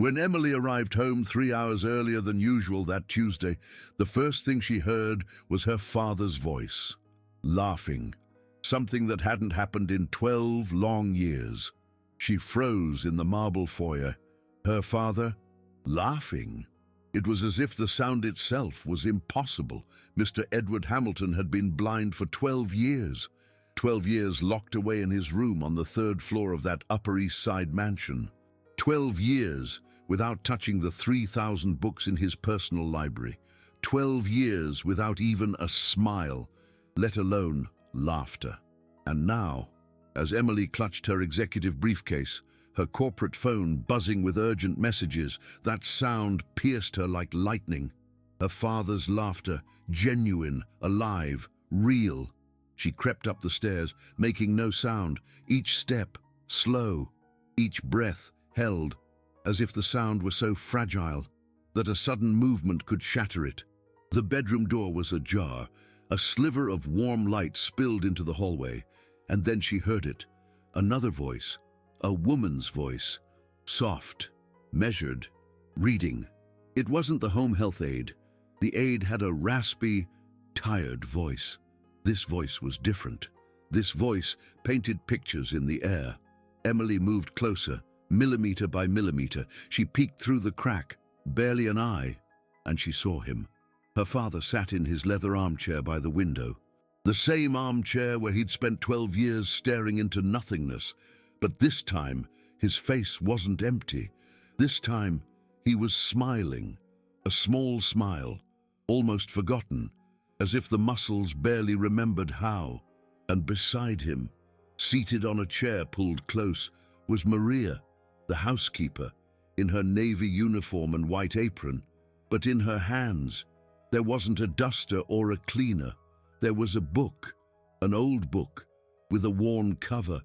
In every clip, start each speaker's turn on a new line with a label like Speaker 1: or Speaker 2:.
Speaker 1: When Emily arrived home 3 hours earlier than usual that Tuesday, the first thing she heard was her father's voice, laughing, something that hadn't happened in 12 long years. She froze in the marble foyer. Her father, laughing. It was as if the sound itself was impossible. Mr. Edward Hamilton had been blind for 12 years. 12 years locked away in his room on the third floor of that Upper East Side mansion. 12 years without touching the 3,000 books in his personal library. 12 years without even a smile, let alone laughter. And now, as Emily clutched her executive briefcase, her corporate phone buzzing with urgent messages, that sound pierced her like lightning. Her father's laughter, genuine, alive, real. She crept up the stairs, making no sound, each step slow, each breath held, as if the sound were so fragile that a sudden movement could shatter it. The bedroom door was ajar. A sliver of warm light spilled into the hallway, and then she heard it. Another voice, a woman's voice, soft, measured, reading. It wasn't the home health aide. The aide had a raspy, tired voice. This voice was different. This voice painted pictures in the air. Emily moved closer, millimeter by millimeter. She peeked through the crack, barely an eye, and she saw him. Her father sat in his leather armchair by the window. The same armchair where he'd spent 12 years staring into nothingness. But this time, his face wasn't empty. This time, he was smiling. A small smile, almost forgotten, as if the muscles barely remembered how. And beside him, seated on a chair pulled close, was Maria, the housekeeper, in her navy uniform and white apron. But in her hands, there wasn't a duster or a cleaner. There was a book, an old book, with a worn cover,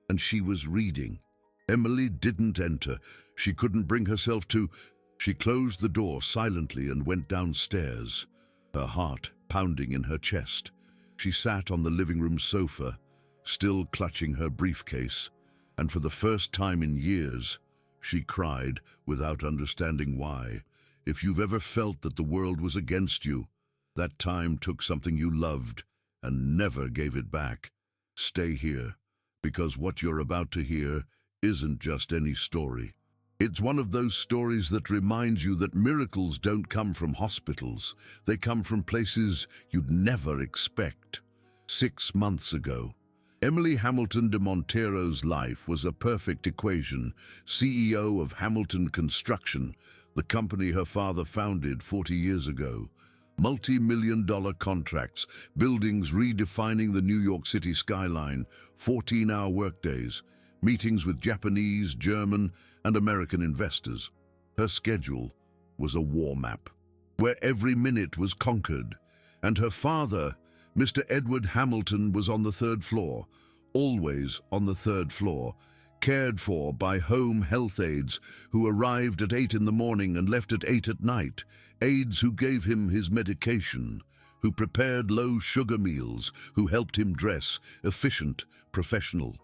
Speaker 1: and she was reading. Emily didn't enter. She couldn't bring herself to. She closed the door silently and went downstairs, her heart pounding in her chest. She sat on the living room sofa, still clutching her briefcase, and for the first time in years, she cried without understanding why. If you've ever felt that the world was against you, that time took something you loved and never gave it back, stay here, because what you're about to hear isn't just any story. It's one of those stories that reminds you that miracles don't come from hospitals. They come from places you'd never expect. 6 months ago, Emily Hamilton de Montero's life was a perfect equation. CEO of Hamilton Construction, the company her father founded 40 years ago. Multi-million-dollar contracts, buildings redefining the New York City skyline, 14-hour workdays, meetings with Japanese, German, and American investors. Her schedule was a war map, where every minute was conquered. And her father, Mr. Edward Hamilton, was on the third floor, always on the third floor, cared for by home health aides who arrived at 8 in the morning and left at 8 at night, aides who gave him his medication, who prepared low-sugar meals, who helped him dress, efficient, professional,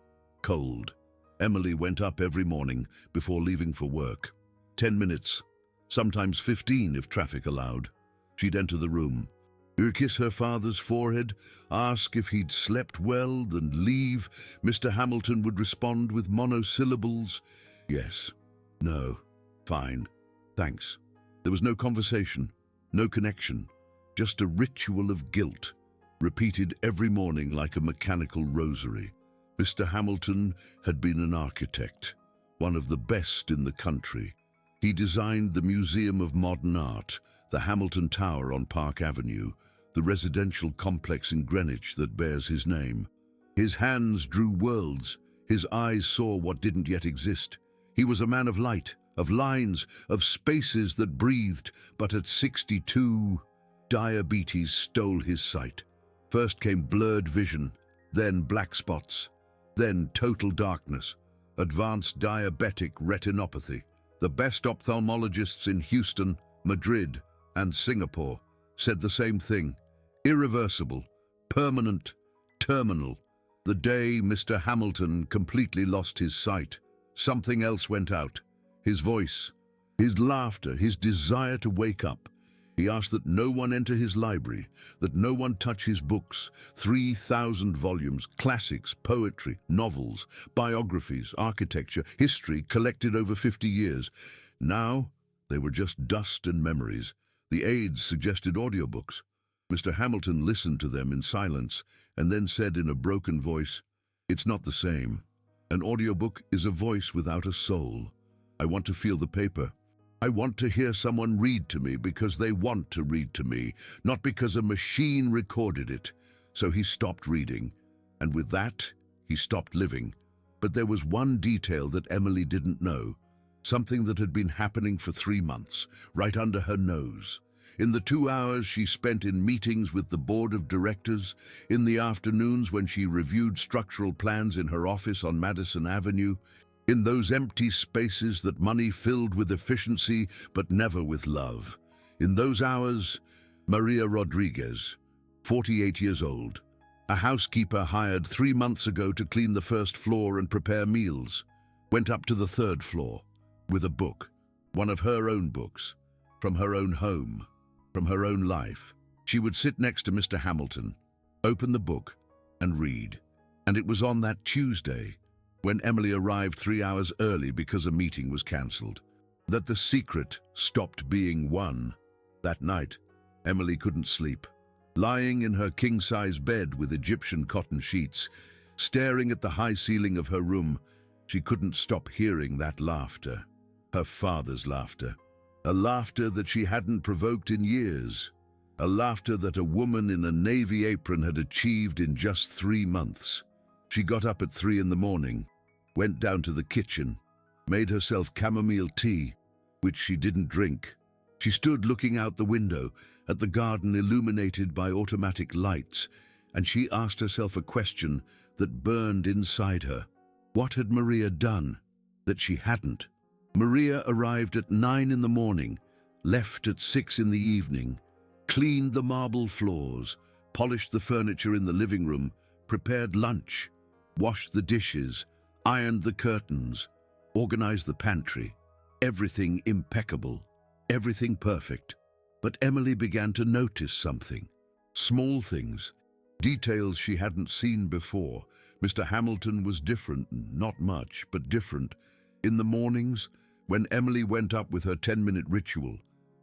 Speaker 1: cold. Emily went up every morning before leaving for work. 10 minutes, sometimes 15 if traffic allowed. She'd enter the room, kiss her father's forehead, ask if he'd slept well, and leave. Mr. Hamilton would respond with monosyllables. Yes, no, fine, thanks. There was no conversation, no connection, just a ritual of guilt, repeated every morning like a mechanical rosary. Mr. Hamilton had been an architect, one of the best in the country. He designed the Museum of Modern Art, the Hamilton Tower on Park Avenue, the residential complex in Greenwich that bears his name. His hands drew worlds, his eyes saw what didn't yet exist. He was a man of light, of lines, of spaces that breathed, but at 62, diabetes stole his sight. First came blurred vision, then black spots, then total darkness, advanced diabetic retinopathy. The best ophthalmologists in Houston, Madrid, and Singapore said the same thing. Irreversible, permanent, terminal. The day Mr. Hamilton completely lost his sight, something else went out. His voice, His laughter, his desire to wake up. He asked that no one enter his library, that no one touch his books, 3,000 volumes, classics, poetry, novels, biographies, architecture, history collected over 50 years. Now, they were just dust and memories. The aides suggested audiobooks. Mr. Hamilton listened to them in silence and then said in a broken voice, "It's not the same. An audiobook is a voice without a soul. I want to feel the paper. I want to hear someone read to me because they want to read to me, not because a machine recorded it." So he stopped reading, and with that, he stopped living. But there was one detail that Emily didn't know, something that had been happening for 3 months, right under her nose. In the 2 hours she spent in meetings with the board of directors, in the afternoons when she reviewed structural plans in her office on Madison Avenue, in those empty spaces that money filled with efficiency but never with love. In those hours, Maria Rodriguez, 48 years old, a housekeeper hired 3 months ago to clean the first floor and prepare meals, went up to the 3rd floor with a book, one of her own books, from her own home, from her own life. She would sit next to Mr. Hamilton, open the book, and read. And it was on that Tuesday, when Emily arrived 3 hours early because a meeting was cancelled, that the secret stopped being won. That night, Emily couldn't sleep. Lying in her king-size bed with Egyptian cotton sheets, staring at the high ceiling of her room, she couldn't stop hearing that laughter, her father's laughter. A laughter that she hadn't provoked in years. A laughter that a woman in a navy apron had achieved in just 3 months. She got up at 3 in the morning, went down to the kitchen, made herself chamomile tea, which she didn't drink. She stood looking out the window at the garden illuminated by automatic lights, and she asked herself a question that burned inside her. What had Maria done that she hadn't? Maria arrived at 9 in the morning, left at 6 in the evening, cleaned the marble floors, polished the furniture in the living room, prepared lunch, washed the dishes, ironed the curtains, organized the pantry. Everything impeccable, everything perfect. But Emily began to notice something. Small things, details she hadn't seen before. Mr. Hamilton was different, not much, but different. In the mornings, when Emily went up with her 10-minute ritual,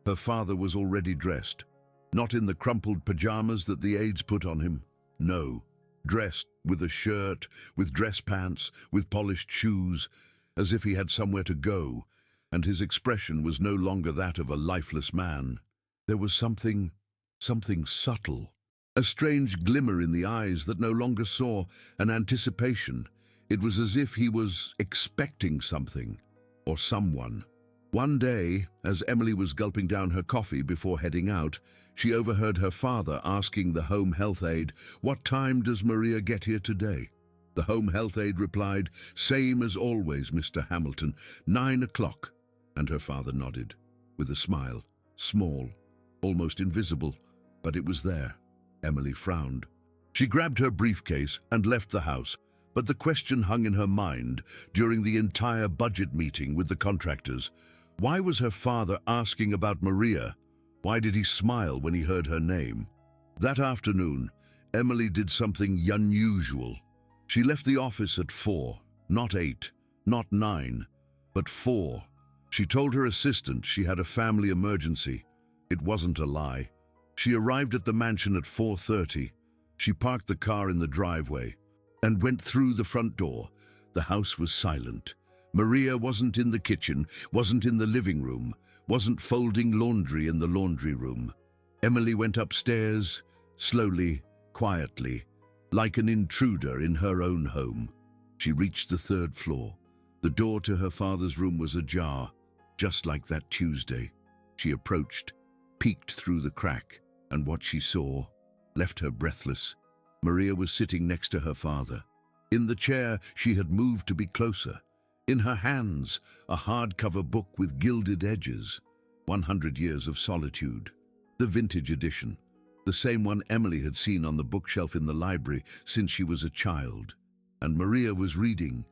Speaker 1: her father was already dressed. Not in the crumpled pajamas that the aides put on him. No, dressed with a shirt, with dress pants, with polished shoes, as if he had somewhere to go, and his expression was no longer that of a lifeless man. There was something subtle, a strange glimmer in the eyes that no longer saw, an anticipation. It was as if he was expecting something, or someone. One day, as Emily was gulping down her coffee before heading out, she overheard her father asking the home health aide, "What time does Maria get here today?" The home health aide replied, "Same as always, Mr. Hamilton, 9 o'clock." And her father nodded, with a smile, small, almost invisible, but it was there. Emily frowned. She grabbed her briefcase and left the house, but the question hung in her mind during the entire budget meeting with the contractors. Why was her father asking about Maria? Why did he smile when he heard her name? That afternoon, Emily did something unusual. She left the office at 4, not 8, not 9, but 4. She told her assistant she had a family emergency. It wasn't a lie. She arrived at the mansion at 4:30. She parked the car in the driveway and went through the front door. The house was silent. Maria wasn't in the kitchen, wasn't in the living room, wasn't folding laundry in the laundry room. Emily went upstairs, slowly, quietly, like an intruder in her own home. She reached the 3rd floor. The door to her father's room was ajar, just like that Tuesday. She approached, peeked through the crack, and what she saw left her breathless. Maria was sitting next to her father. In the chair, she had moved to be closer. In her hands, a hardcover book with gilded edges, 100 Years of Solitude, the vintage edition, the same one Emily had seen on the bookshelf in the library since she was a child. And Maria was reading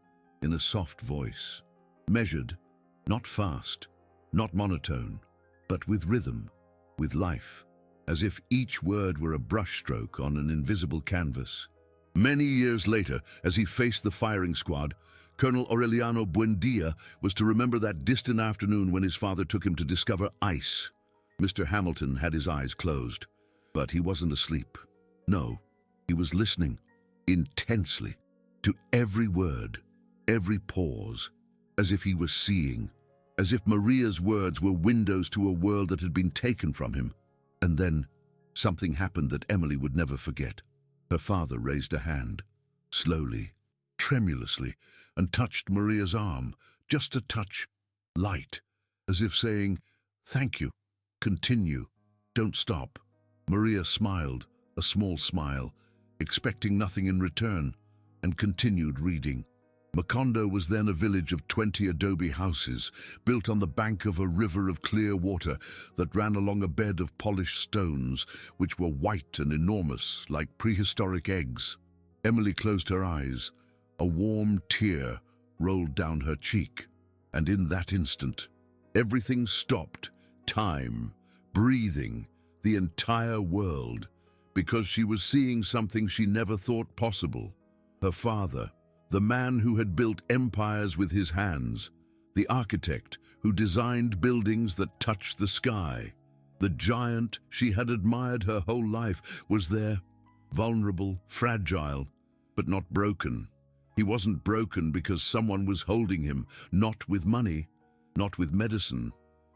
Speaker 1: in a soft voice, measured, not fast, not monotone, but with rhythm, with life, as if each word were a brushstroke on an invisible canvas. Many years later, as he faced the firing squad, Colonel Aureliano Buendia was to remember that distant afternoon when his father took him to discover ice. Mr. Hamilton had his eyes closed, but he wasn't asleep. No, he was listening intensely to every word, every pause, as if he was seeing, as if Maria's words were windows to a world that had been taken from him. And then something happened that Emily would never forget. Her father raised a hand, slowly, tremulously, and touched Maria's arm, just a touch, light, as if saying, "Thank you, continue, don't stop." Maria smiled, a small smile, expecting nothing in return, and continued reading. Macondo was then a village of 20 adobe houses, built on the bank of a river of clear water that ran along a bed of polished stones, which were white and enormous, like prehistoric eggs. Emily closed her eyes. A warm tear rolled down her cheek, and in that instant, everything stopped, time, breathing, the entire world, because she was seeing something she never thought possible. Her father, the man who had built empires with his hands, the architect who designed buildings that touched the sky, the giant she had admired her whole life, was there, vulnerable, fragile, but not broken. He wasn't broken because someone was holding him, not with money, not with medicine,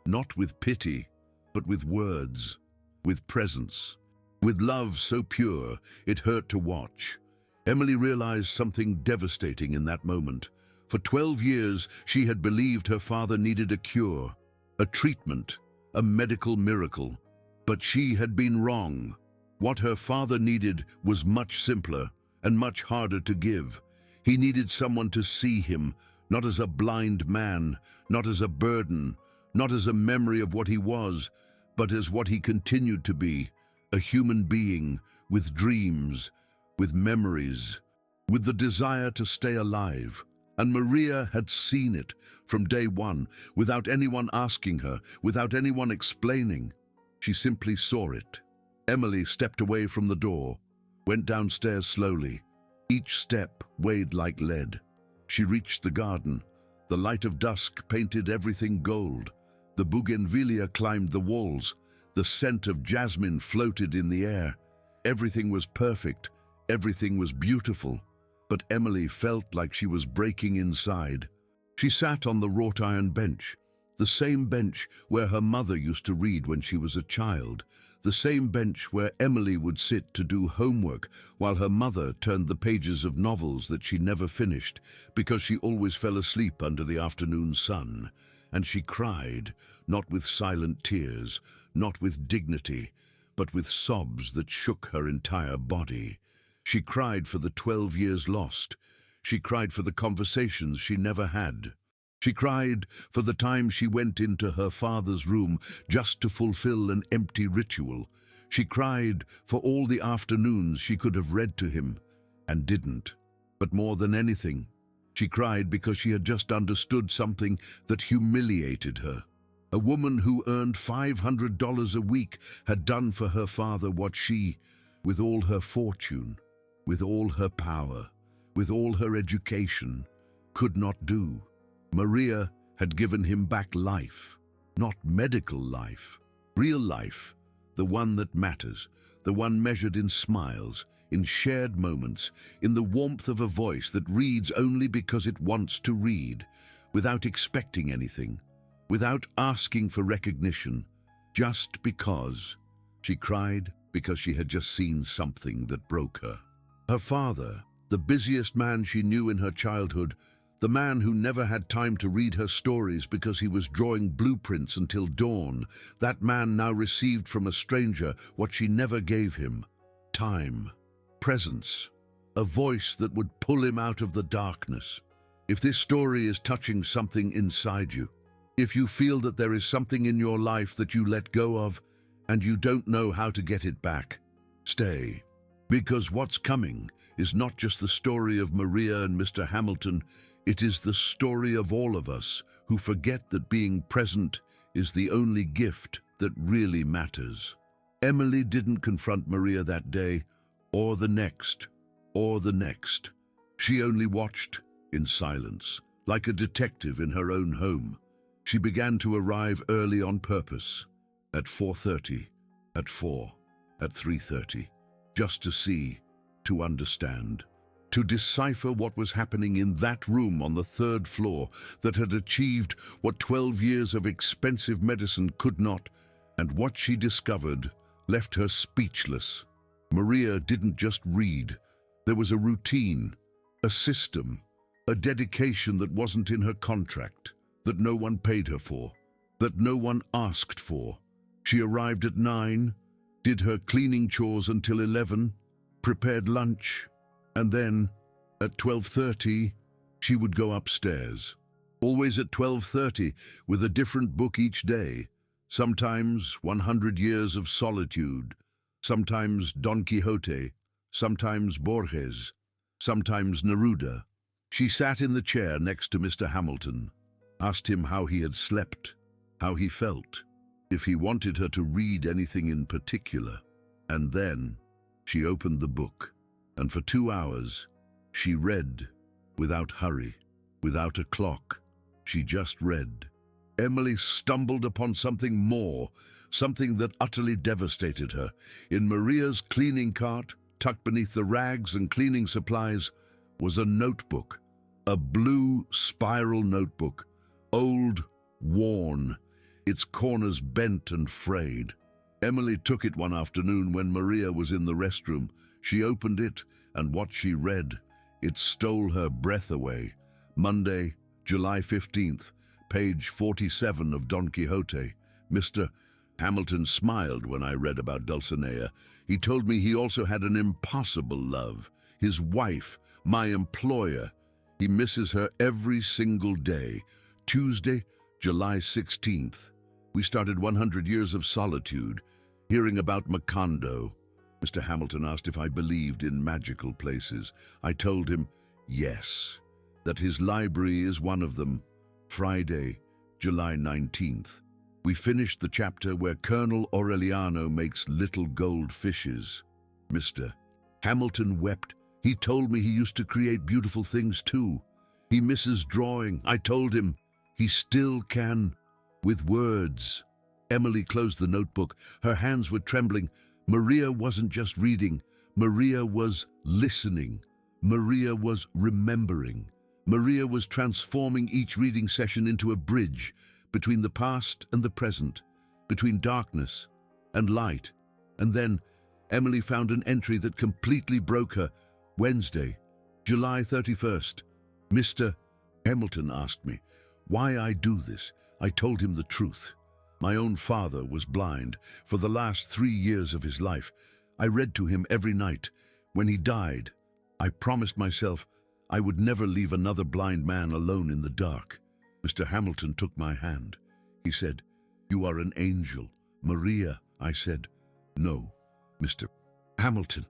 Speaker 1: not with pity, but with words, with presence, with love so pure it hurt to watch. Emily realized something devastating in that moment. For 12 years, she had believed her father needed a cure, a treatment, a medical miracle. But she had been wrong. What her father needed was much simpler and much harder to give. He needed someone to see him, not as a blind man, not as a burden, not as a memory of what he was, but as what he continued to be, a human being with dreams, with memories, with the desire to stay alive. And Maria had seen it from day one, without anyone asking her, without anyone explaining. She simply saw it. Emily stepped away from the door, went downstairs slowly. Each step weighed like lead. She reached the garden. The light of dusk painted everything gold. The bougainvillea climbed the walls. The scent of jasmine floated in the air. Everything was perfect. Everything was beautiful, but Emily felt like she was breaking inside. She sat on the wrought iron bench, the same bench where her mother used to read when she was a child, the same bench where Emily would sit to do homework while her mother turned the pages of novels that she never finished because she always fell asleep under the afternoon sun. And she cried, not with silent tears, not with dignity, but with sobs that shook her entire body. She cried for the 12 years lost. She cried for the conversations she never had. She cried for the time she went into her father's room just to fulfill an empty ritual. She cried for all the afternoons she could have read to him and didn't. But more than anything, she cried because she had just understood something that humiliated her. A woman who earned $500 a week had done for her father what she, with all her fortune, with all her power, with all her education, could not do. Maria had given him back life, not medical life, real life, the one that matters, the one measured in smiles, in shared moments, in the warmth of a voice that reads only because it wants to read, without expecting anything, without asking for recognition, just because. She cried because she had just seen something that broke her. Her father, the busiest man she knew in her childhood, the man who never had time to read her stories because he was drawing blueprints until dawn, that man now received from a stranger what she never gave him: time, presence, a voice that would pull him out of the darkness. If this story is touching something inside you, if you feel that there is something in your life that you let go of and you don't know how to get it back, stay. Because what's coming is not just the story of Maria and Mr. Hamilton, it is the story of all of us who forget that being present is the only gift that really matters. Emily didn't confront Maria that day, or the next, or the next. She only watched in silence, like a detective in her own home. She began to arrive early on purpose, at 4:30, at 4, at 3:30, just to see, to understand, to decipher what was happening in that room on the third floor that had achieved what 12 years of expensive medicine could not, and what she discovered left her speechless. Maria didn't just read. There was a routine, a system, a dedication that wasn't in her contract, that no one paid her for, that no one asked for. She arrived at 9, did her cleaning chores until 11, prepared lunch, and then, at 12:30, she would go upstairs. Always at 12:30, with a different book each day. Sometimes 100 Years of Solitude, sometimes Don Quixote, sometimes Borges, sometimes Neruda. She sat in the chair next to Mr. Hamilton, asked him how he had slept, how he felt, if he wanted her to read anything in particular. And then she opened the book, and for 2 hours she read, without hurry, without a clock. She just read. Emily stumbled upon something more, something that utterly devastated her. In Maria's cleaning cart, tucked beneath the rags and cleaning supplies, was a notebook, a blue spiral notebook, old, worn, its corners bent and frayed. Emily took it one afternoon when Maria was in the restroom. She opened it, and what she read, it stole her breath away. Monday, July 15th, page 47 of Don Quixote. Mr. Hamilton smiled when I read about Dulcinea. He told me he also had an impossible love, his wife, my employer. He misses her every single day. Tuesday, July 16th. We started 100 Years of Solitude, hearing about Macondo. Mr. Hamilton asked if I believed in magical places. I told him, yes, that his library is one of them. Friday, July 19th. We finished the chapter where Colonel Aureliano makes little gold fishes. Mr. Hamilton wept. He told me he used to create beautiful things too. He misses drawing. I told him he still can, with words. Emily closed the notebook. Her hands were trembling. Maria wasn't just reading. Maria was listening. Maria was remembering. Maria was transforming each reading session into a bridge between the past and the present, between darkness and light. And then Emily found an entry that completely broke her. Wednesday, July 31st. Mr. Hamilton asked me why I do this. I told him the truth. My own father was blind for the last 3 years of his life. I read to him every night. When he died, I promised myself I would never leave another blind man alone in the dark. Mr. Hamilton took my hand. He said, "You are an angel, Maria." I said, "No, Mr. Hamilton.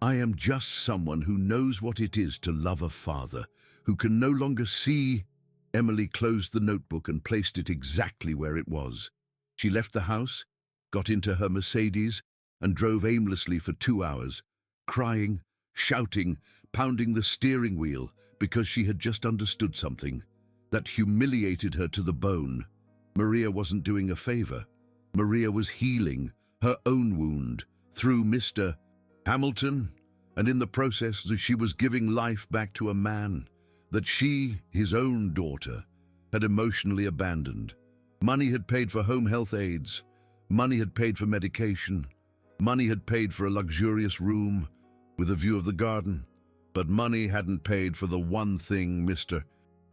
Speaker 1: I am just someone who knows what it is to love a father, who can no longer see." Emily closed the notebook and placed it exactly where it was. She left the house, got into her Mercedes, and drove aimlessly for 2 hours, crying, shouting, pounding the steering wheel because she had just understood something that humiliated her to the bone. Maria wasn't doing a favor. Maria was healing her own wound through Mr. Hamilton, and in the process she was giving life back to a man that she, his own daughter, had emotionally abandoned. Money had paid for home health aides. Money had paid for medication. Money had paid for a luxurious room with a view of the garden. But money hadn't paid for the one thing Mr.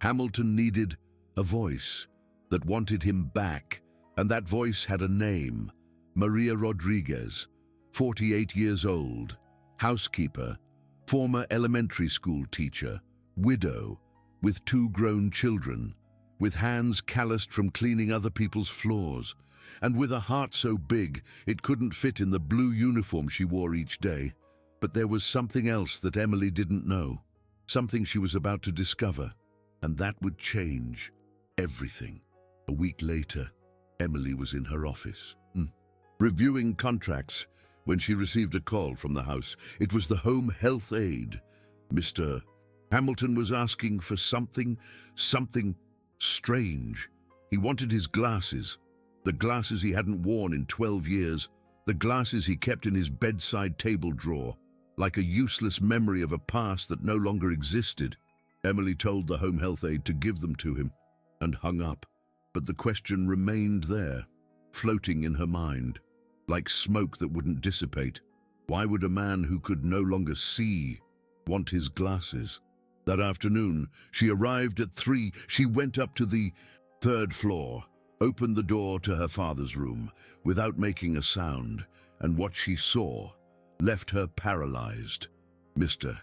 Speaker 1: Hamilton needed, a voice that wanted him back. And that voice had a name, Maria Rodriguez, 48 years old, housekeeper, former elementary school teacher, widow, with 2 grown children, with hands calloused from cleaning other people's floors, and with a heart so big it couldn't fit in the blue uniform she wore each day. But there was something else that Emily didn't know, something she was about to discover, and that would change everything. A week later, Emily was in her office, reviewing contracts, when she received a call from the house. It was the home health aide. Mr. Hamilton was asking for something strange. He wanted his glasses, the glasses he hadn't worn in 12 years, the glasses he kept in his bedside table drawer, like a useless memory of a past that no longer existed. Emily told the home health aide to give them to him and hung up. But the question remained there, floating in her mind, like smoke that wouldn't dissipate. Why would a man who could no longer see want his glasses? That afternoon, she arrived at 3. She went up to the 3rd floor, opened the door to her father's room without making a sound, and what she saw left her paralyzed. Mr.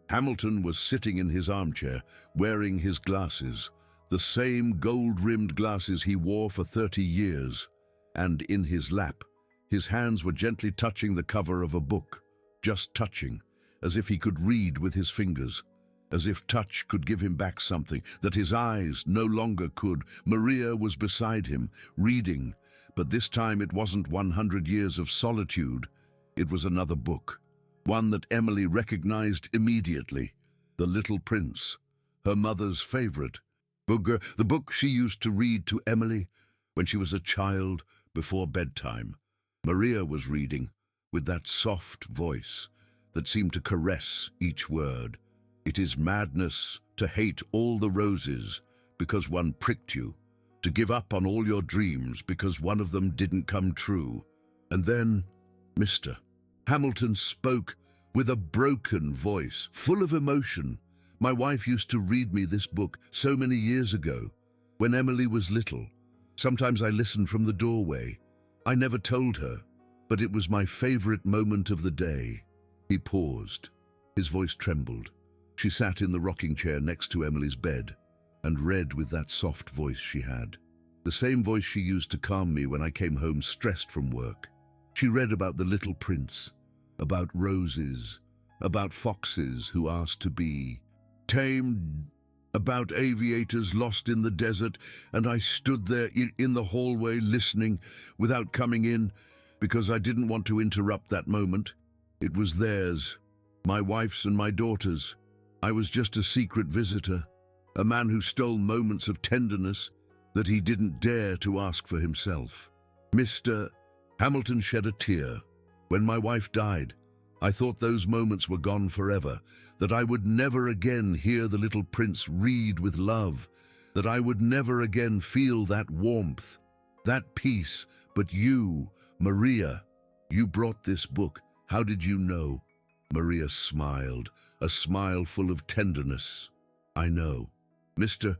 Speaker 1: Hamilton was sitting in his armchair, wearing his glasses, the same gold-rimmed glasses he wore for 30 years, and in his lap, his hands were gently touching the cover of a book, just touching, as if he could read with his fingers, as if touch could give him back something that his eyes no longer could. Maria was beside him, reading, but this time it wasn't 100 Years of Solitude. It was another book, one that Emily recognized immediately, The Little Prince, her mother's favorite. The book she used to read to Emily when she was a child before bedtime. Maria was reading with that soft voice that seemed to caress each word. It is madness to hate all the roses because one pricked you, to give up on all your dreams because one of them didn't come true. And then Mr. Hamilton spoke with a broken voice, full of emotion. My wife used to read me this book so many years ago, when Emily was little. Sometimes I listened from the doorway. I never told her, but it was my favorite moment of the day. He paused. His voice trembled. She sat in the rocking chair next to Emily's bed and read with that soft voice she had, the same voice she used to calm me when I came home stressed from work. She read about the little prince, about roses, about foxes who asked to be tamed, about aviators lost in the desert, and I stood there in the hallway listening without coming in because I didn't want to interrupt that moment. It was theirs, my wife's and my daughter's. I was just a secret visitor, a man who stole moments of tenderness that he didn't dare to ask for himself. Mr. Hamilton shed a tear. When my wife died, I thought those moments were gone forever, that I would never again hear the little prince read with love, that I would never again feel that warmth, that peace. But you, Maria, you brought this book. How did you know? Maria smiled, a smile full of tenderness. I know. Mr.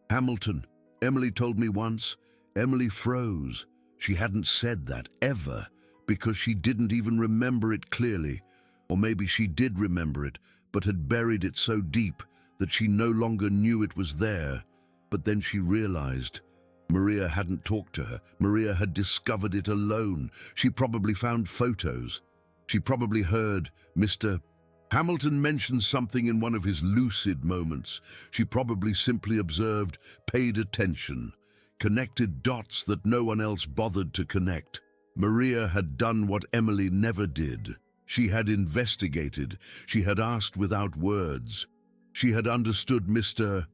Speaker 1: Hamilton, Emily told me once. Emily froze. She hadn't said that, ever, because she didn't even remember it clearly. Or maybe she did remember it, but had buried it so deep that she no longer knew it was there. But then she realized Maria hadn't talked to her. Maria had discovered it alone. She probably found photos. She probably heard Mr. Hamilton mention something in one of his lucid moments. She probably simply observed, paid attention, connected dots that no one else bothered to connect. Maria had done what Emily never did. She had investigated. She had asked without words. She had understood Mr.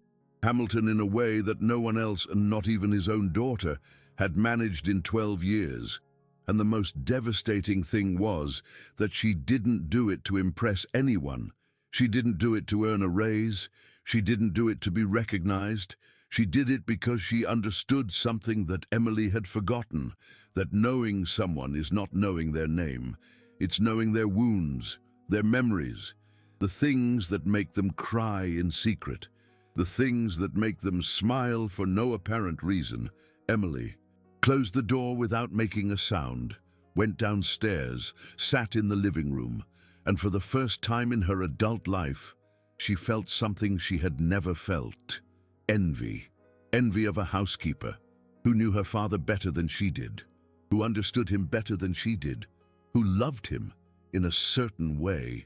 Speaker 1: Hamilton in a way that no one else, and not even his own daughter, had managed in 12 years. And the most devastating thing was that she didn't do it to impress anyone. She didn't do it to earn a raise. She didn't do it to be recognized. She did it because she understood something that Emily had forgotten, that knowing someone is not knowing their name. It's knowing their wounds, their memories, the things that make them cry in secret, the things that make them smile for no apparent reason. Emily closed the door without making a sound, went downstairs, sat in the living room, and for the first time in her adult life, she felt something she had never felt. Envy. Envy of a housekeeper who knew her father better than she did, who understood him better than she did, who loved him in a certain way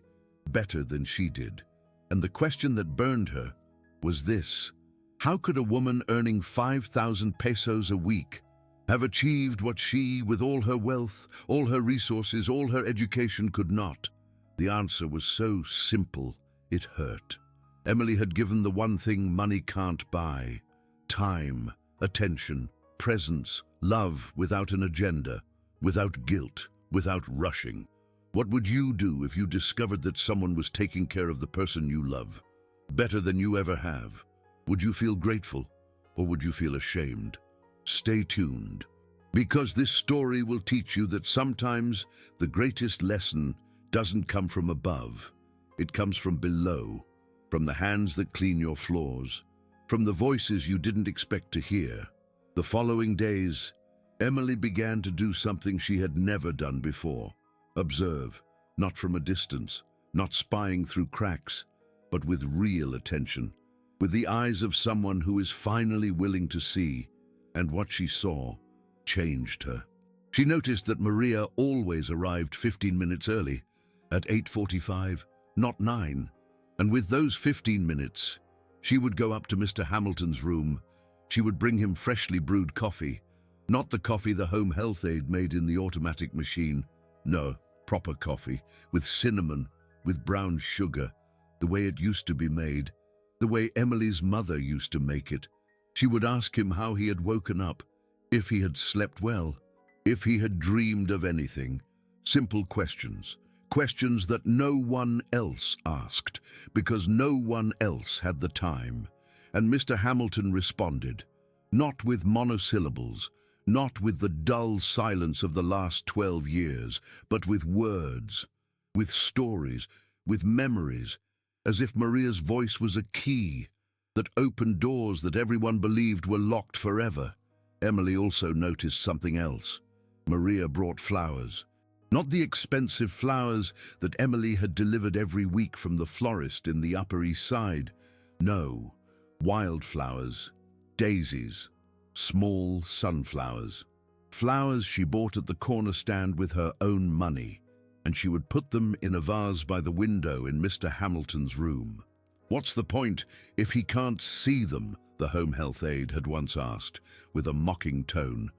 Speaker 1: better than she did. And the question that burned her was this: how could a woman earning 5,000 pesos a week have achieved what she, with all her wealth, all her resources, all her education, could not? The answer was so simple, it hurt. Emily had given the one thing money can't buy: time, attention, presence, love, without an agenda, without guilt, without rushing. What would you do if you discovered that someone was taking care of the person you love better than you ever have? Would you feel grateful, or would you feel ashamed? Stay tuned, because this story will teach you that sometimes the greatest lesson doesn't come from above. It comes from below, from the hands that clean your floors, from the voices you didn't expect to hear. The following days, Emily began to do something she had never done before. Observe, not from a distance, not spying through cracks, but with real attention, with the eyes of someone who is finally willing to see. And what she saw changed her. She noticed that Maria always arrived 15 minutes early, at 8:45, not 9. And with those 15 minutes, she would go up to Mr. Hamilton's room. She would bring him freshly brewed coffee, not the coffee the home health aide made in the automatic machine. No, proper coffee, with cinnamon, with brown sugar, the way it used to be made, the way Emily's mother used to make it. She would ask him how he had woken up, if he had slept well, if he had dreamed of anything. Simple questions, questions that no one else asked, because no one else had the time. And Mr. Hamilton responded, not with monosyllables, not with the dull silence of the last 12 years, but with words, with stories, with memories, as if Maria's voice was a key that opened doors that everyone believed were locked forever. Emily also noticed something else. Maria brought flowers. Not the expensive flowers that Emily had delivered every week from the florist in the Upper East Side. No, wildflowers, daisies, small sunflowers. Flowers she bought at the corner stand with her own money, and she would put them in a vase by the window in Mr. Hamilton's room. What's the point if he can't see them? The home health aide had once asked, with a mocking tone.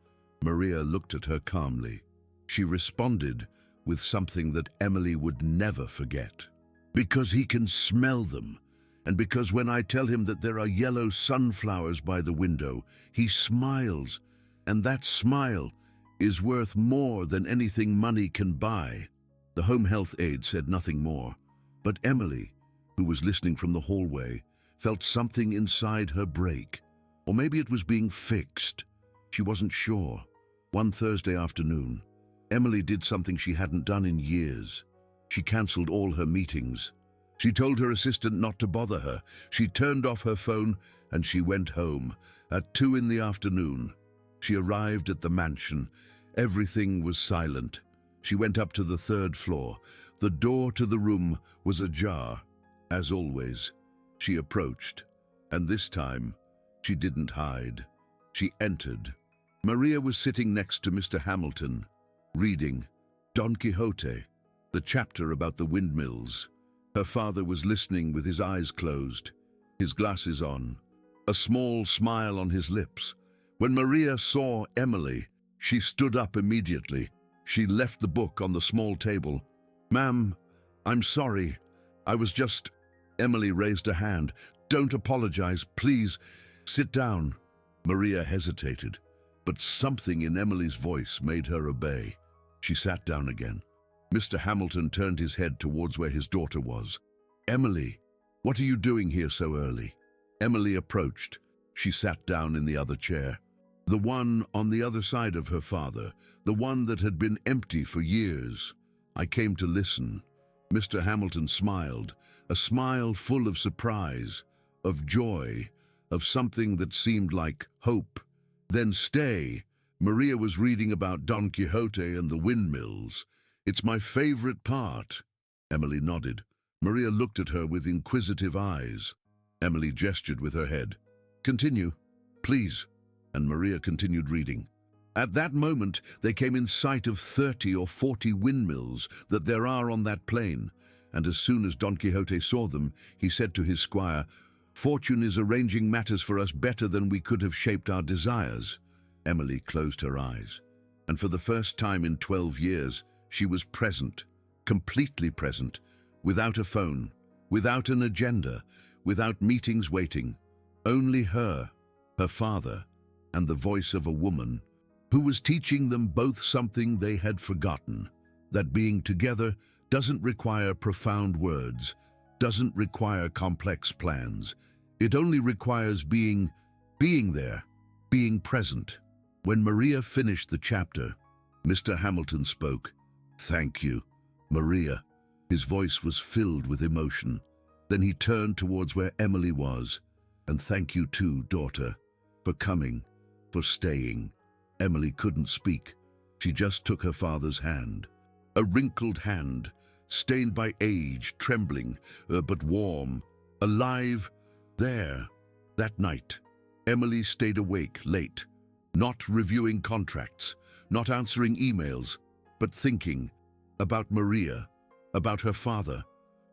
Speaker 1: Maria looked at her calmly. She responded with something that Emily would never forget. Because he can smell them, and because when I tell him that there are yellow sunflowers by the window, he smiles, and that smile is worth more than anything money can buy. The home health aide said nothing more, but Emily, who was listening from the hallway, felt something inside her break. Or maybe it was being fixed. She wasn't sure. One Thursday afternoon, Emily did something she hadn't done in years. She cancelled all her meetings. She told her assistant not to bother her. She turned off her phone and she went home. At 2 in the afternoon, she arrived at the mansion. Everything was silent. She went up to the 3rd floor. The door to the room was ajar. As always, she approached, and this time, she didn't hide. She entered. Maria was sitting next to Mr. Hamilton, reading Don Quixote, the chapter about the windmills. Her father was listening with his eyes closed, his glasses on, a small smile on his lips. When Maria saw Emily, she stood up immediately. She left the book on the small table. "Ma'am, I'm sorry. I was just..." Emily raised a hand. "Don't apologize, please. Sit down." Maria hesitated, but something in Emily's voice made her obey. She sat down again. Mr. Hamilton turned his head towards where his daughter was. "Emily, what are you doing here so early?" Emily approached. She sat down in the other chair, the one on the other side of her father, the one that had been empty for years. "I came to listen." Mr. Hamilton smiled, a smile full of surprise, of joy, of something that seemed like hope. "Then stay." Maria was reading about Don Quixote and the windmills. "It's my favorite part." Emily nodded. Maria looked at her with inquisitive eyes. Emily gestured with her head. "Continue, please." And Maria continued reading. "At that moment, they came in sight of 30 or 40 windmills that there are on that plain. And as soon as Don Quixote saw them, he said to his squire, 'Fortune is arranging matters for us better than we could have shaped our desires.'" Emily closed her eyes, and for the first time in 12 years, she was present, completely present, without a phone, without an agenda, without meetings waiting. Only her father, and the voice of a woman who was teaching them both something they had forgotten, that being together doesn't require profound words, doesn't require complex plans. It only requires being there, being present. When Maria finished the chapter, Mr. Hamilton spoke. "Thank you, Maria." His voice was filled with emotion. Then he turned towards where Emily was. "And thank you too, daughter, for coming, for staying." Emily couldn't speak. She just took her father's hand. A wrinkled hand, stained by age, trembling, but warm, alive, there. That night, Emily stayed awake late, not reviewing contracts, not answering emails, but thinking about Maria, about her father,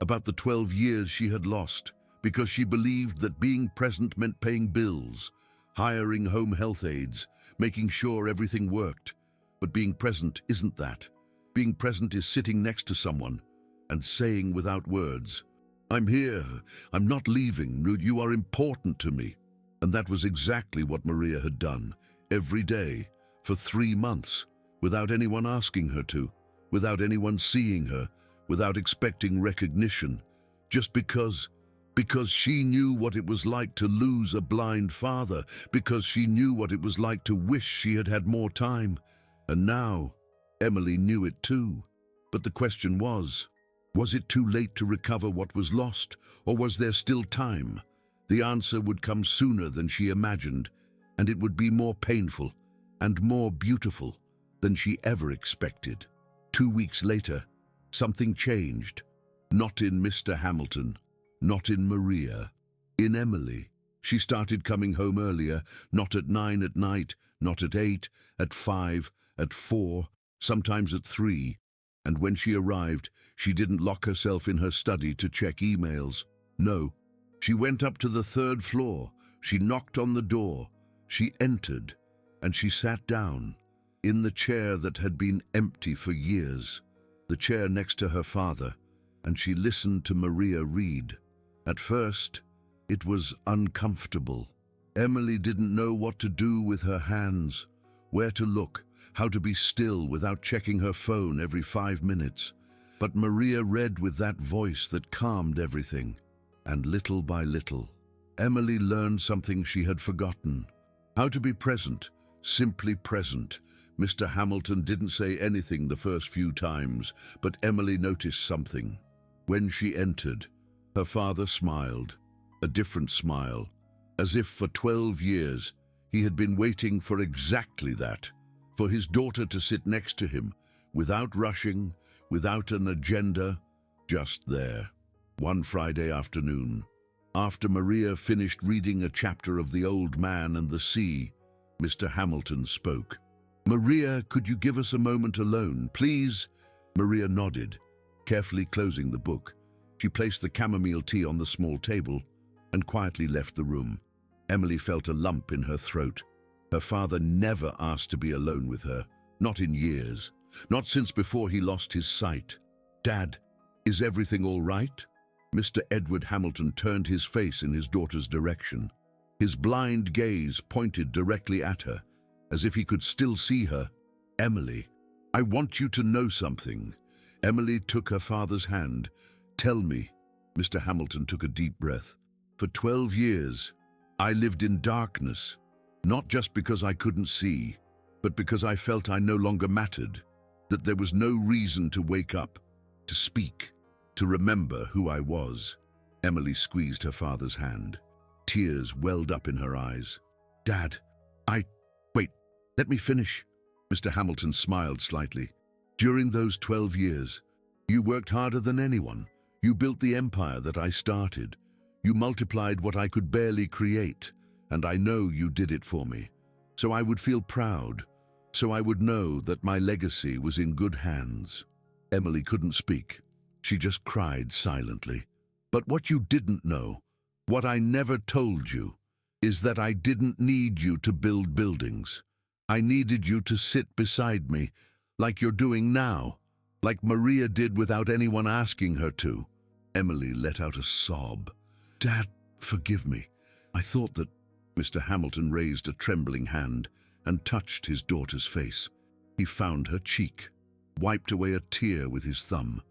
Speaker 1: about the 12 years she had lost, because she believed that being present meant paying bills, hiring home health aides, making sure everything worked. But being present isn't that. Being present is sitting next to someone and saying without words, "I'm here, I'm not leaving, you are important to me." And that was exactly what Maria had done, every day, for 3 months, without anyone asking her to, without anyone seeing her, without expecting recognition, just because she knew what it was like to lose a blind father, because she knew what it was like to wish she had had more time. And now, Emily knew it too. But the question was it too late to recover what was lost, or was there still time? The answer would come sooner than she imagined, and it would be more painful and more beautiful than she ever expected. 2 weeks later, something changed. Not in Mr. Hamilton, not in Maria, in Emily. She started coming home earlier, not at 9 at night, not at 8, at 5, at 4, sometimes at 3. And when she arrived, she didn't lock herself in her study to check emails. No, she went up to the 3rd floor. She knocked on the door. She entered, and she sat down in the chair that had been empty for years, the chair next to her father, and she listened to Maria read. At first, it was uncomfortable. Emily didn't know what to do with her hands, where to look, how to be still without checking her phone every 5 minutes. But Maria read with that voice that calmed everything. And little by little, Emily learned something she had forgotten. How to be present, simply present. Mr. Hamilton didn't say anything the first few times, but Emily noticed something. When she entered, her father smiled, a different smile, as if for 12 years he had been waiting for exactly that, for his daughter to sit next to him, without rushing, without an agenda, just there. One Friday afternoon, after Maria finished reading a chapter of The Old Man and the Sea, Mr. Hamilton spoke. "Maria, could you give us a moment alone, please?" Maria nodded, carefully closing the book. She placed the chamomile tea on the small table and quietly left the room. Emily felt a lump in her throat. Her father never asked to be alone with her, not in years, not since before he lost his sight. "Dad, is everything all right?" Mr. Edward Hamilton turned his face in his daughter's direction. His blind gaze pointed directly at her, as if he could still see her. "Emily, I want you to know something." Emily took her father's hand. "Tell me." Mr. Hamilton took a deep breath. "For 12 years, I lived in darkness, not just because I couldn't see, but because I felt I no longer mattered, that there was no reason to wake up, to speak, to remember who I was." Emily squeezed her father's hand. Tears welled up in her eyes. "Dad, Wait, let me finish." Mr. Hamilton smiled slightly. "During those 12 years, you worked harder than anyone. You built the empire that I started. You multiplied what I could barely create, and I know you did it for me. So I would feel proud, so I would know that my legacy was in good hands." Emily couldn't speak. She just cried silently. "But what you didn't know, what I never told you, is that I didn't need you to build buildings. I needed you to sit beside me, like you're doing now, like Maria did without anyone asking her to." Emily let out a sob. "Dad, forgive me. I thought that—" Mr. Hamilton raised a trembling hand and touched his daughter's face. He found her cheek, wiped away a tear with his thumb.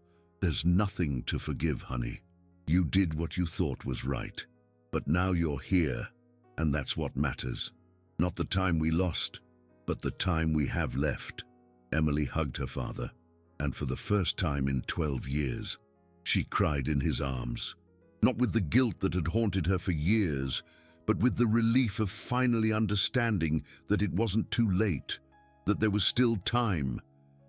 Speaker 1: "There's nothing to forgive, honey. You did what you thought was right. But now you're here, and that's what matters. Not the time we lost, but the time we have left." Emily hugged her father, and for the first time in 12 years, she cried in his arms. Not with the guilt that had haunted her for years, but with the relief of finally understanding that it wasn't too late, that there was still time,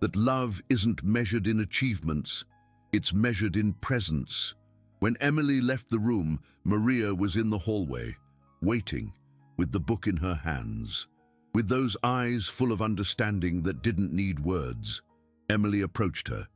Speaker 1: that love isn't measured in achievements, it's measured in presence. When Emily left the room, Maria was in the hallway, waiting, with the book in her hands, with those eyes full of understanding that didn't need words. Emily approached her,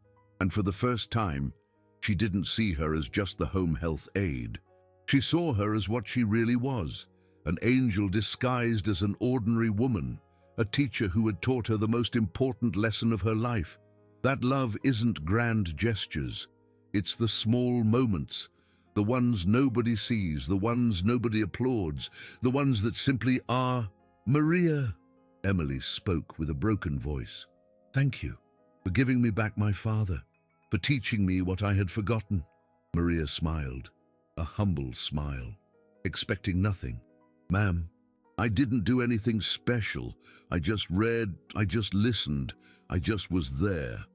Speaker 1: and for the first time, she didn't see her as just the home health aide. She saw her as what she really was, an angel disguised as an ordinary woman, a teacher who had taught her the most important lesson of her life. That love isn't grand gestures. It's the small moments, the ones nobody sees, the ones nobody applauds, the ones that simply are. "Maria," Emily spoke with a broken voice. "Thank you for giving me back my father, for teaching me what I had forgotten." Maria smiled, a humble smile, expecting nothing. "Ma'am, I didn't do anything special. I just read, I just listened, I just was there.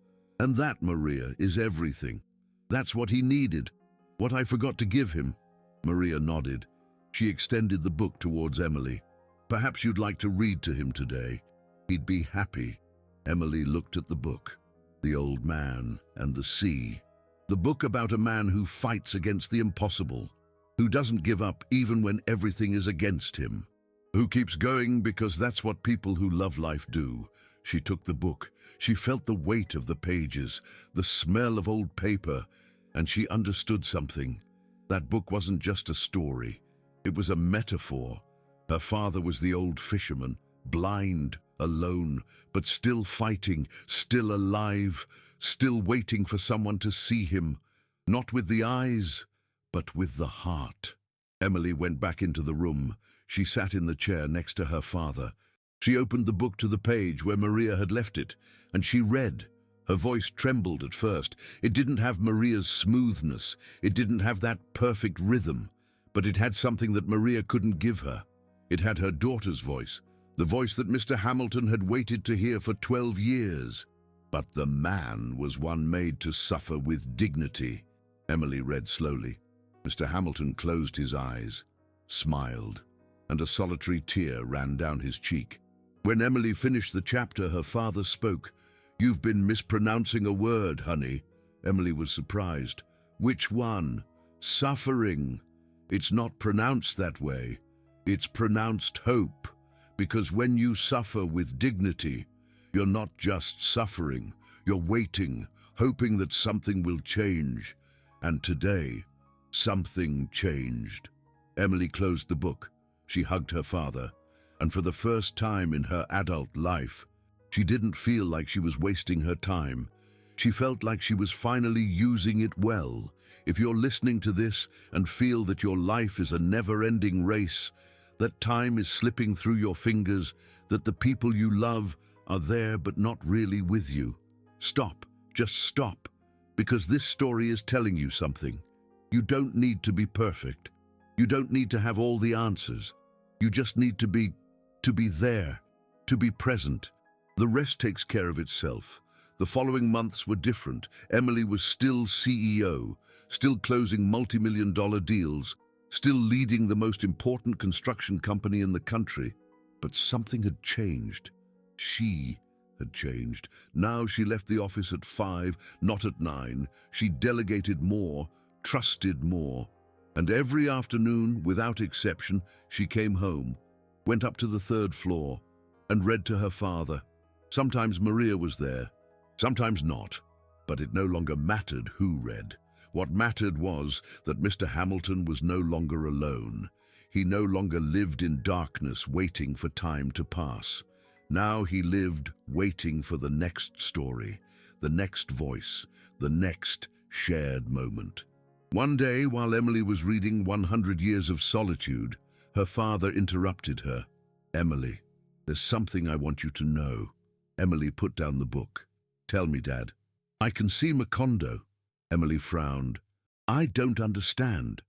Speaker 1: And that, Maria, is everything. That's what he needed, what I forgot to give him." Maria nodded. She extended the book towards Emily. "Perhaps you'd like to read to him today. He'd be happy." Emily looked at the book, The Old Man and the Sea. The book about a man who fights against the impossible, who doesn't give up even when everything is against him, who keeps going because that's what people who love life do. She took the book. She felt the weight of the pages, the smell of old paper, and she understood something. That book wasn't just a story. It was a metaphor. Her father was the old fisherman, blind, alone, but still fighting, still alive, still waiting for someone to see him, not with the eyes, but with the heart. Emily went back into the room. She sat in the chair next to her father. She opened the book to the page where Maria had left it, and she read. Her voice trembled at first. It didn't have Maria's smoothness. It didn't have that perfect rhythm, but it had something that Maria couldn't give her. It had her daughter's voice, the voice that Mr. Hamilton had waited to hear for 12 years. But the man was one made to suffer with dignity. Emily read slowly. Mr. Hamilton closed his eyes, smiled, and a solitary tear ran down his cheek. When Emily finished the chapter, her father spoke. "You've been mispronouncing a word, honey." Emily was surprised. "Which one?" "Suffering. It's not pronounced that way. It's pronounced hope, because when you suffer with dignity, you're not just suffering, you're waiting, hoping that something will change. And today, something changed." Emily closed the book. She hugged her father, and for the first time in her adult life, she didn't feel like she was wasting her time. She felt like she was finally using it well. If you're listening to this and feel that your life is a never-ending race, that time is slipping through your fingers, that the people you love are there but not really with you, stop, just stop, because this story is telling you something. You don't need to be perfect. You don't need to have all the answers. You just need to be there, to be present. The rest takes care of itself. The following months were different. Emily was still CEO, still closing multi-million-dollar deals, still leading the most important construction company in the country. But something had changed. She had changed. Now she left the office at 5, not at 9. She delegated more, trusted more. And every afternoon, without exception, she came home, went up to the 3rd floor, and read to her father. Sometimes Maria was there, sometimes not, but it no longer mattered who read. What mattered was that Mr. Hamilton was no longer alone. He no longer lived in darkness waiting for time to pass. Now he lived waiting for the next story, the next voice, the next shared moment. One day, while Emily was reading 100 Years of Solitude, her father interrupted her. "Emily, there's something I want you to know." Emily put down the book. "Tell me, Dad." "I can see Macondo." Emily frowned. "I don't understand."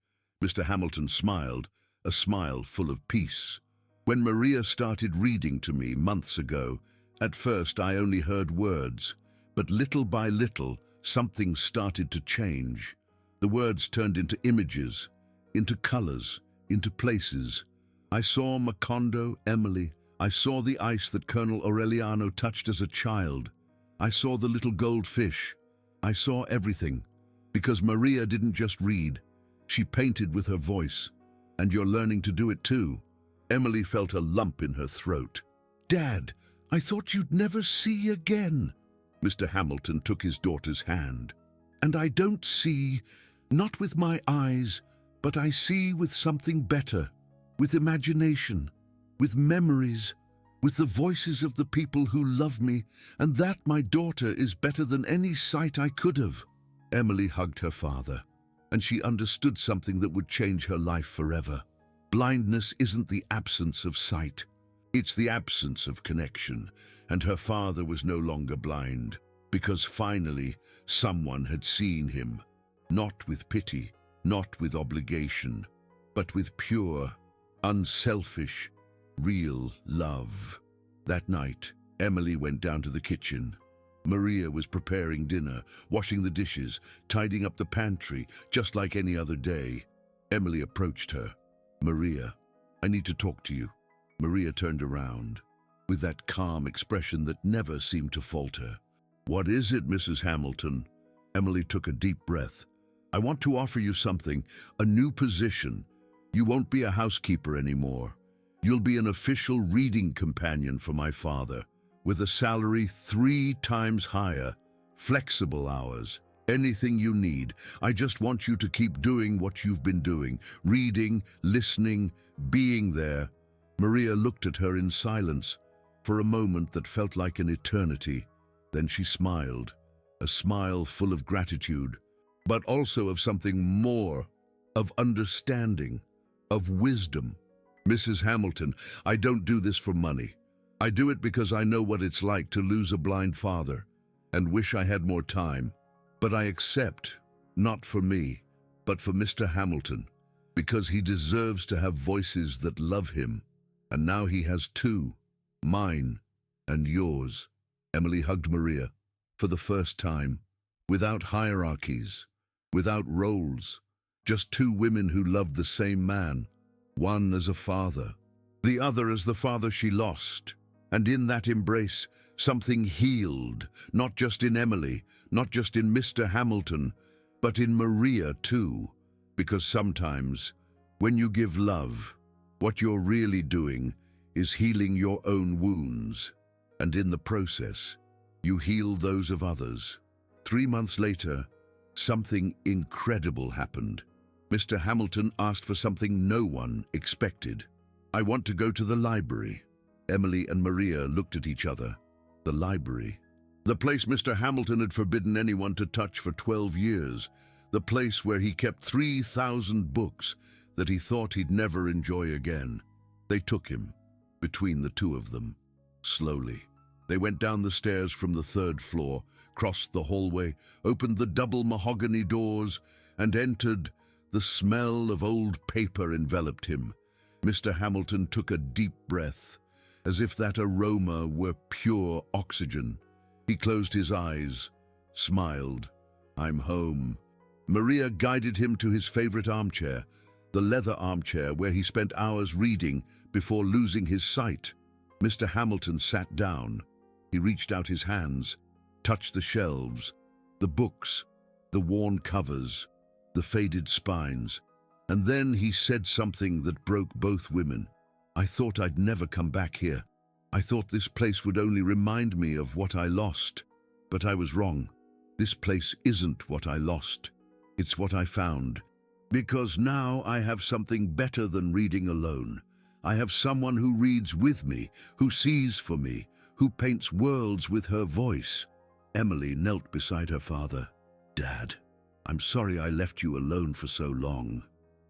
Speaker 1: Mr. Hamilton smiled, a smile full of peace. "When Maria started reading to me months ago, at first I only heard words, but little by little, something started to change. The words turned into images, into colors, into places. I saw Macondo, Emily. I saw the ice that Colonel Aureliano touched as a child. I saw the little goldfish. I saw everything. Because Maria didn't just read. She painted with her voice. And you're learning to do it too." Emily felt a lump in her throat. "Dad, I thought you'd never see again." Mr. Hamilton took his daughter's hand. "And I don't see, not with my eyes, but I see with something better, with imagination, with memories, with the voices of the people who love me, and that, my daughter, is better than any sight I could have." Emily hugged her father, and she understood something that would change her life forever. Blindness isn't the absence of sight. It's the absence of connection, and her father was no longer blind, because finally someone had seen him, not with pity, not with obligation, but with pure, unselfish, real love. That night, Emily went down to the kitchen. Maria was preparing dinner, washing the dishes, tidying up the pantry, just like any other day. Emily approached her. "Maria, I need to talk to you." Maria turned around, with that calm expression that never seemed to falter. "What is it, Mrs. Hamilton?" Emily took a deep breath. "I want to offer you something, a new position. You won't be a housekeeper anymore. You'll be an official reading companion for my father, with a salary 3 times higher, flexible hours, anything you need. I just want you to keep doing what you've been doing, reading, listening, being there." Maria looked at her in silence for a moment that felt like an eternity. Then she smiled, a smile full of gratitude, but also of something more, of understanding, of wisdom. "Mrs. Hamilton, I don't do this for money. I do it because I know what it's like to lose a blind father and wish I had more time. But I accept, not for me, but for Mr. Hamilton, because he deserves to have voices that love him. And now he has 2, mine and yours." Emily hugged Maria for the first time, without hierarchies, without roles, just 2 women who loved the same man, one as a father, the other as the father she lost. And in that embrace, something healed, not just in Emily, not just in Mr. Hamilton, but in Maria too. Because sometimes, when you give love, what you're really doing is healing your own wounds. And in the process, you heal those of others. 3 months later, something incredible happened. Mr. Hamilton asked for something no one expected. "I want to go to the library." Emily and Maria looked at each other. The library. The place Mr. Hamilton had forbidden anyone to touch for 12 years. The place where he kept 3,000 books that he thought he'd never enjoy again. They took him, between the 2 of them. Slowly, they went down the stairs from the 3rd floor, crossed the hallway, opened the double mahogany doors, and entered. The smell of old paper enveloped him. Mr. Hamilton took a deep breath, as if that aroma were pure oxygen. He closed his eyes, smiled. "I'm home." Maria guided him to his favorite armchair, the leather armchair where he spent hours reading before losing his sight. Mr. Hamilton sat down. He reached out his hands, touched the shelves, the books, the worn covers, the faded spines, and then he said something that broke both women. "I thought I'd never come back here. I thought this place would only remind me of what I lost. But I was wrong. This place isn't what I lost. It's what I found. Because now I have something better than reading alone. I have someone who reads with me, who sees for me, who paints worlds with her voice. Emily knelt beside her father. Dad, I'm sorry I left you alone for so long.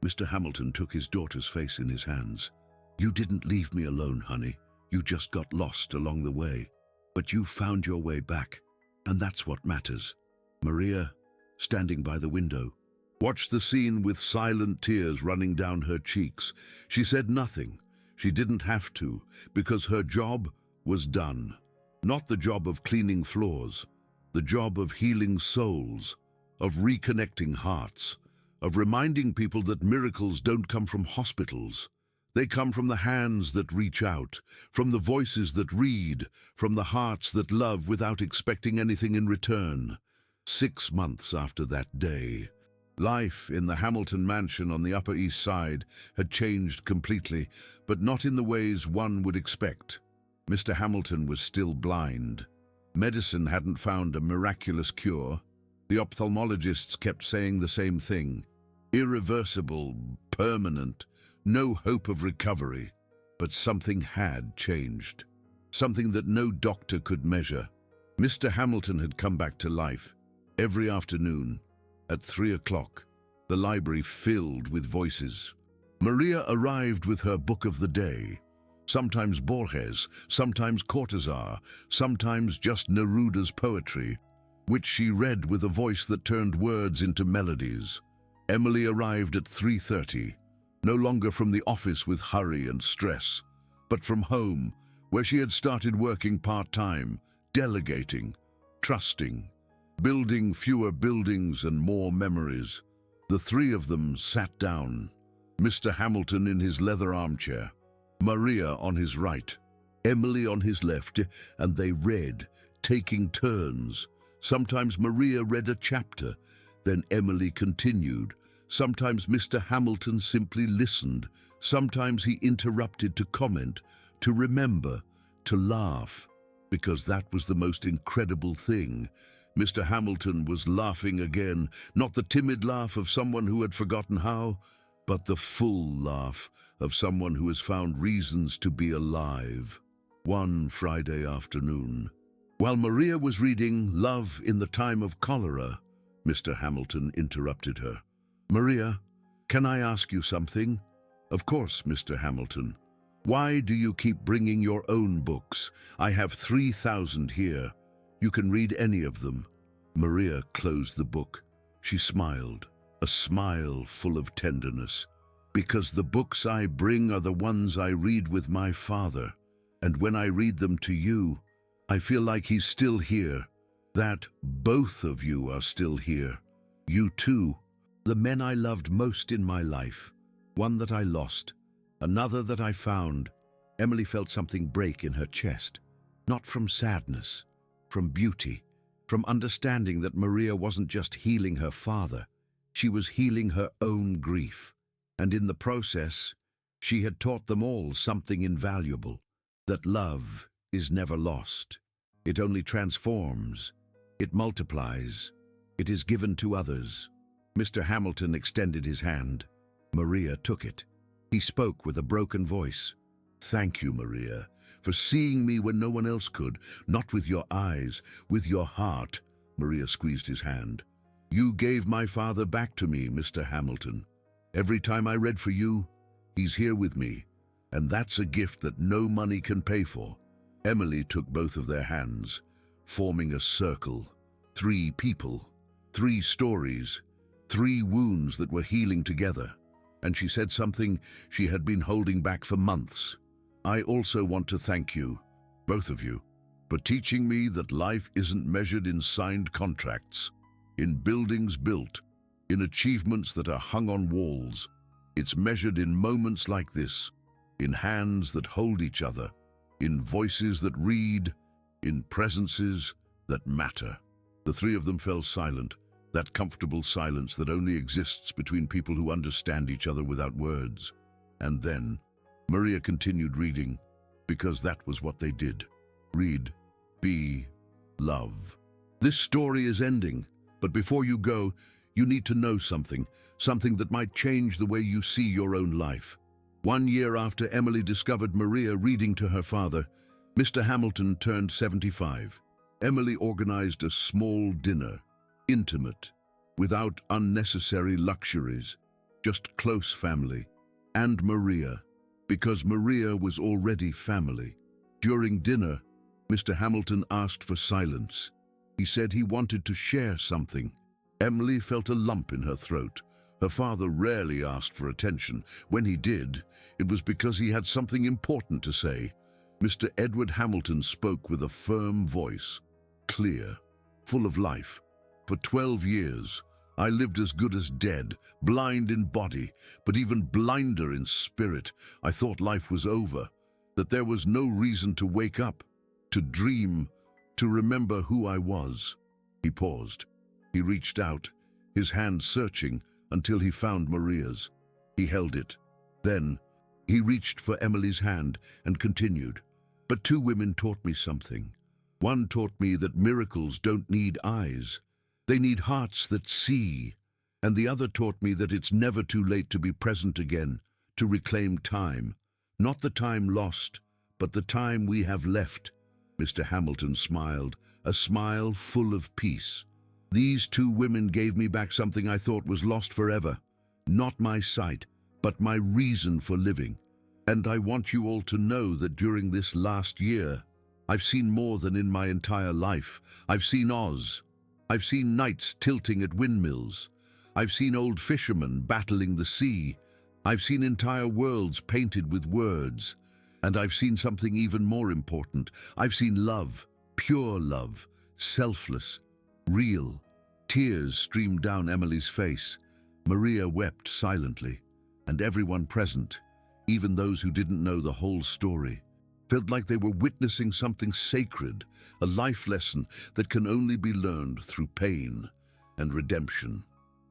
Speaker 1: Mr. Hamilton took his daughter's face in his hands. You didn't leave me alone, honey. You just got lost along the way. But you found your way back, and that's what matters. Maria, standing by the window, watched the scene with silent tears running down her cheeks. She said nothing. She didn't have to, because her job was done. Not the job of cleaning floors, the job of healing souls, of reconnecting hearts, of reminding people that miracles don't come from hospitals. They come from the hands that reach out, from the voices that read, from the hearts that love without expecting anything in return. 6 months after that day, life in the Hamilton mansion on the Upper East Side had changed completely, but not in the ways one would expect. Mr. Hamilton was still blind. Medicine hadn't found a miraculous cure. The ophthalmologists kept saying the same thing. Irreversible, permanent, no hope of recovery. But something had changed. Something that no doctor could measure. Mr. Hamilton had come back to life. Every afternoon, at 3 o'clock, the library filled with voices. Maria arrived with her book of the day. Sometimes Borges, sometimes Cortázar, sometimes just Neruda's poetry, which she read with a voice that turned words into melodies. Emily arrived at 3:30, no longer from the office with hurry and stress, but from home, where she had started working part-time, delegating, trusting, building fewer buildings and more memories. The three of them sat down, Mr. Hamilton in his leather armchair, Maria on his right, Emily on his left, and they read, taking turns. Sometimes Maria read a chapter, then Emily continued. Sometimes Mr. Hamilton simply listened. Sometimes he interrupted to comment, to remember, to laugh, because that was the most incredible thing. Mr. Hamilton was laughing again, not the timid laugh of someone who had forgotten how, but the full laugh of someone who has found reasons to be alive. One Friday afternoon, while Maria was reading Love in the Time of Cholera, Mr. Hamilton interrupted her. Maria, can I ask you something? Of course, Mr. Hamilton. Why do you keep bringing your own books? I have 3,000 here. You can read any of them. Maria closed the book. She smiled, a smile full of tenderness. Because the books I bring are the ones I read with my father. And when I read them to you, I feel like he's still here. That both of you are still here. You too. The men I loved most in my life. One that I lost, another that I found. Emily felt something break in her chest. Not from sadness, from beauty, from understanding that Maria wasn't just healing her father. She was healing her own grief. And in the process, she had taught them all something invaluable, that love is never lost. It only transforms. It multiplies. It is given to others. Mr. Hamilton extended his hand. Maria took it. He spoke with a broken voice. Thank you, Maria, for seeing me when no one else could, not with your eyes, with your heart. Maria squeezed his hand. You gave my father back to me, Mr. Hamilton. Every time I read for you, he's here with me, and that's a gift that no money can pay for. Emily took both of their hands, forming a circle. 3 people, 3 stories, 3 wounds that were healing together. And she said something she had been holding back for months. I also want to thank you, both of you, for teaching me that life isn't measured in signed contracts, in buildings built, in achievements that are hung on walls. It's measured in moments like this, in hands that hold each other, in voices that read, in presences that matter. The 3 of them fell silent, that comfortable silence that only exists between people who understand each other without words. And then, Maria continued reading, because that was what they did. Read, be, love. This story is ending, but before you go, you need to know something that might change the way you see your own life. 1 year after Emily discovered Maria reading to her father, Mr. Hamilton turned 75. Emily organized a small dinner, intimate, without unnecessary luxuries, just close family, and Maria, because Maria was already family. During dinner, Mr. Hamilton asked for silence. He said he wanted to share something. Emily felt a lump in her throat. Her father rarely asked for attention. When he did, it was because he had something important to say. Mr. Edward Hamilton spoke with a firm voice, clear, full of life. For 12 years, I lived as good as dead, blind in body, but even blinder in spirit. I thought life was over, that there was no reason to wake up, to dream, to remember who I was. He paused. He reached out, his hand searching until he found Maria's. He held it. Then he reached for Emily's hand and continued. But 2 women taught me something. One taught me that miracles don't need eyes. They need hearts that see. And the other taught me that it's never too late to be present again, to reclaim time. Not the time lost, but the time we have left. Mr. Hamilton smiled, a smile full of peace. These 2 women gave me back something I thought was lost forever. Not my sight, but my reason for living. And I want you all to know that during this last year, I've seen more than in my entire life. I've seen Oz. I've seen knights tilting at windmills. I've seen old fishermen battling the sea. I've seen entire worlds painted with words. And I've seen something even more important. I've seen love, pure love, selfless, real. Tears streamed down Emily's face. Maria wept silently, and everyone present, even those who didn't know the whole story, felt like they were witnessing something sacred, a life lesson that can only be learned through pain and redemption.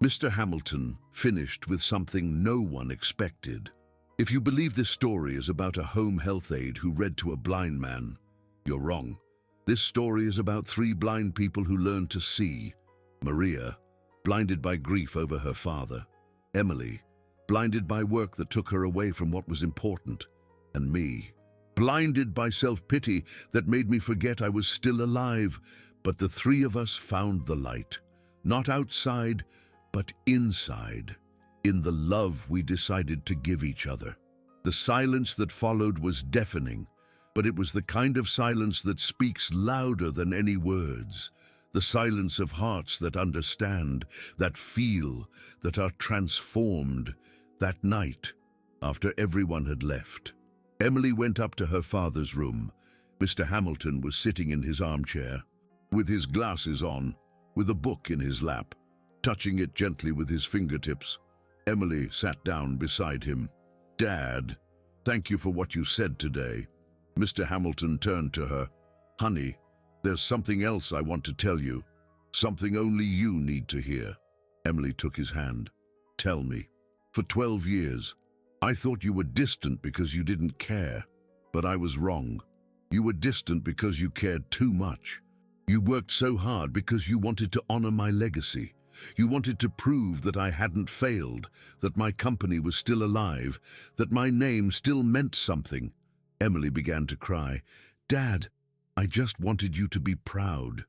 Speaker 1: Mr. Hamilton finished with something no one expected. If you believe this story is about a home health aide who read to a blind man, you're wrong. This story is about 3 blind people who learned to see. Maria, blinded by grief over her father. Emily, blinded by work that took her away from what was important. And me, blinded by self-pity that made me forget I was still alive. But the 3 of us found the light, not outside, but inside, in the love we decided to give each other. The silence that followed was deafening, but it was the kind of silence that speaks louder than any words. The silence of hearts that understand, that feel, that are transformed. That night, after everyone had left, Emily went up to her father's room. Mr. Hamilton was sitting in his armchair, with his glasses on, with a book in his lap, touching it gently with his fingertips. Emily sat down beside him. "Dad, thank you for what you said today." Mr. Hamilton turned to her. "Honey, there's something else I want to tell you. Something only you need to hear." Emily took his hand. "Tell me." "For 12 years, I thought you were distant because you didn't care. But I was wrong. You were distant because you cared too much. You worked so hard because you wanted to honor my legacy. You wanted to prove that I hadn't failed, that my company was still alive, that my name still meant something." Emily began to cry. "Dad, I just wanted you to be proud."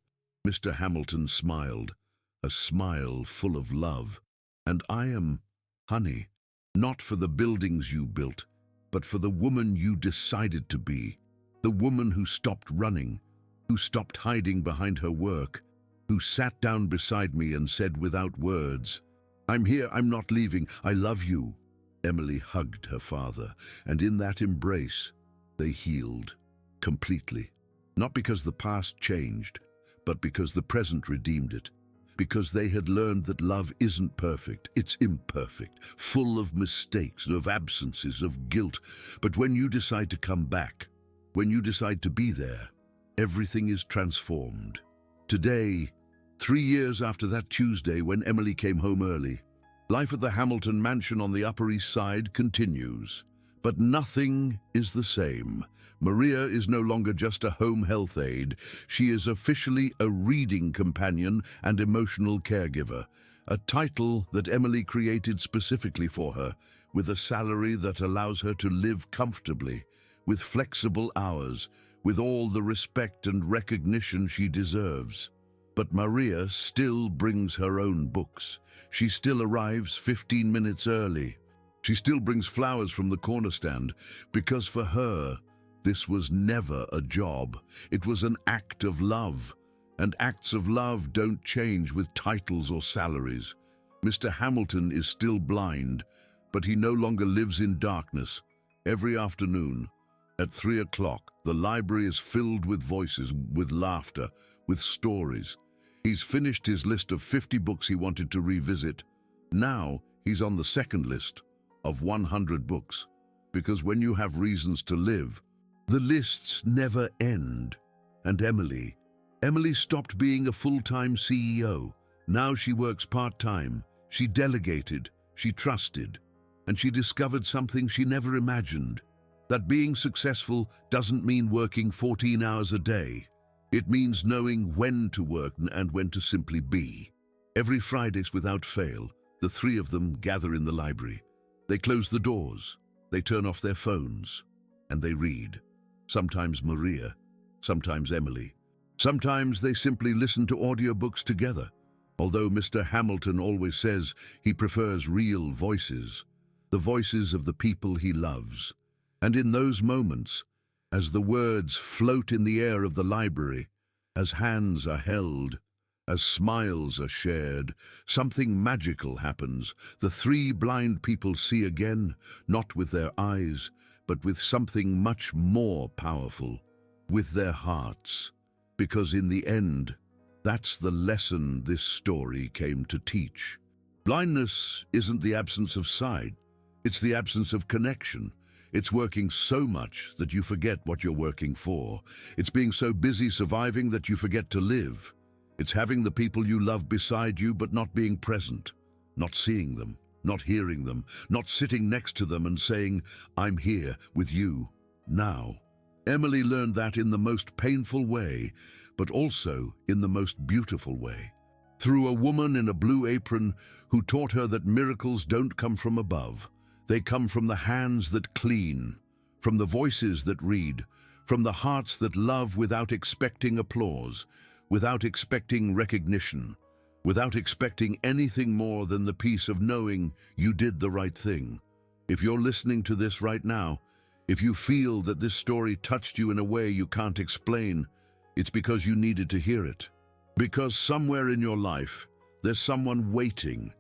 Speaker 1: Mr. Hamilton smiled, a smile full of love. "And I am, honey, not for the buildings you built, but for the woman you decided to be. The woman who stopped running, who stopped hiding behind her work, who sat down beside me and said without words, 'I'm here, I'm not leaving, I love you.'" Emily hugged her father, and in that embrace, they healed completely. Not because the past changed, but because the present redeemed it. Because they had learned that love isn't perfect, it's imperfect, full of mistakes, of absences, of guilt. But when you decide to come back, when you decide to be there, everything is transformed. Today, 3 years after that Tuesday when Emily came home early, life at the Hamilton mansion on the Upper East Side continues. But nothing is the same. Maria is no longer just a home health aide. She is officially a reading companion and emotional caregiver, a title that Emily created specifically for her, with a salary that allows her to live comfortably, with flexible hours, with all the respect and recognition she deserves. But Maria still brings her own books. She still arrives 15 minutes early. She still brings flowers from the corner stand, because for her, this was never a job. It was an act of love. And acts of love don't change with titles or salaries. Mr. Hamilton is still blind, but he no longer lives in darkness. Every afternoon, at 3 o'clock, the library is filled with voices, with laughter, with stories. He's finished his list of 50 books he wanted to revisit. Now he's on the second list of 100 books, because when you have reasons to live, the lists never end. And Emily stopped being a full-time CEO. Now she works part-time. She delegated, she trusted, and she discovered something she never imagined. That being successful doesn't mean working 14 hours a day. It means knowing when to work and when to simply be. Every Fridays without fail, the three of them gather in the library. They close the doors, they turn off their phones, and they read. Sometimes Maria, sometimes Emily. Sometimes they simply listen to audiobooks together, although Mr. Hamilton always says he prefers real voices, the voices of the people he loves. And in those moments, as the words float in the air of the library, as hands are held, as smiles are shared, something magical happens. The three blind people see again, not with their eyes, but with something much more powerful, with their hearts. Because in the end, that's the lesson this story came to teach. Blindness isn't the absence of sight, it's the absence of connection. It's working so much that you forget what you're working for. It's being so busy surviving that you forget to live. It's having the people you love beside you but not being present, not seeing them, not hearing them, not sitting next to them and saying, "I'm here with you now." Emily learned that in the most painful way, but also in the most beautiful way. Through a woman in a blue apron who taught her that miracles don't come from above. They come from the hands that clean, from the voices that read, from the hearts that love without expecting applause, without expecting recognition, without expecting anything more than the peace of knowing you did the right thing. If you're listening to this right now, if you feel that this story touched you in a way you can't explain, it's because you needed to hear it. Because somewhere in your life, there's someone waiting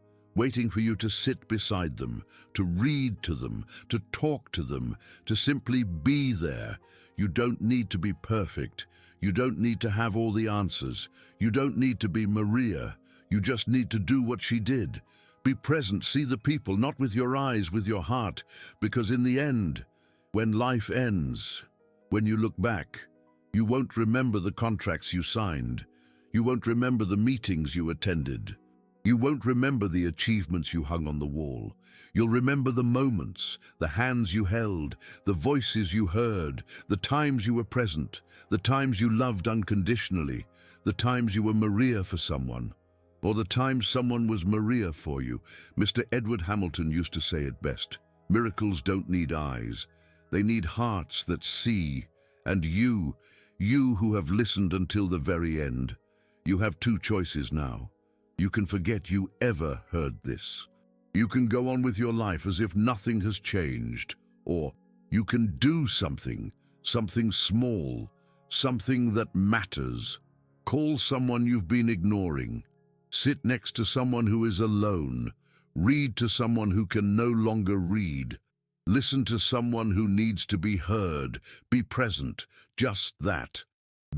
Speaker 1: for you to sit beside them, to read to them, to talk to them, to simply be there. You don't need to be perfect. You don't need to have all the answers. You don't need to be Maria. You just need to do what she did. Be present, see the people, not with your eyes, with your heart, because in the end, when life ends, when you look back, you won't remember the contracts you signed. You won't remember the meetings you attended. You won't remember the achievements you hung on the wall. You'll remember the moments, the hands you held, the voices you heard, the times you were present, the times you loved unconditionally, the times you were Maria for someone, or the times someone was Maria for you. Mr. Edward Hamilton used to say it best. Miracles don't need eyes. They need hearts that see. And you who have listened until the very end, you have two choices now. You can forget you ever heard this. You can go on with your life as if nothing has changed. Or you can do something small, something that matters. Call someone you've been ignoring. Sit next to someone who is alone. Read to someone who can no longer read. Listen to someone who needs to be heard. Be present, just that.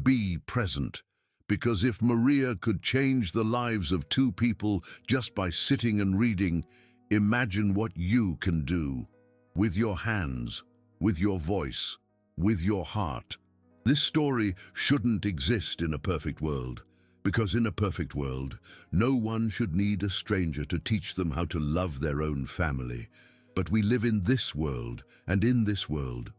Speaker 1: Be present. Because if Maria could change the lives of two people just by sitting and reading, imagine what you can do. With your hands, with your voice, with your heart. This story shouldn't exist in a perfect world, because in a perfect world, no one should need a stranger to teach them how to love their own family. But we live in this world, and in this world,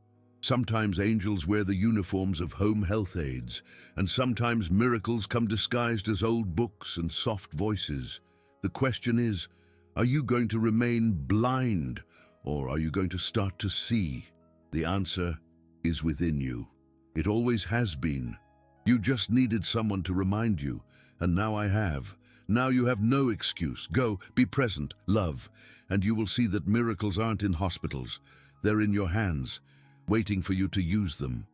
Speaker 1: sometimes angels wear the uniforms of home health aides, and sometimes miracles come disguised as old books and soft voices. The question is, are you going to remain blind, Or are you going to start to see? The answer is within you. It always has been. You just needed someone to remind you, and now I have. Now you have no excuse. Go, be present, love, and you will see that miracles aren't in hospitals. They're in your hands, waiting for you to use them.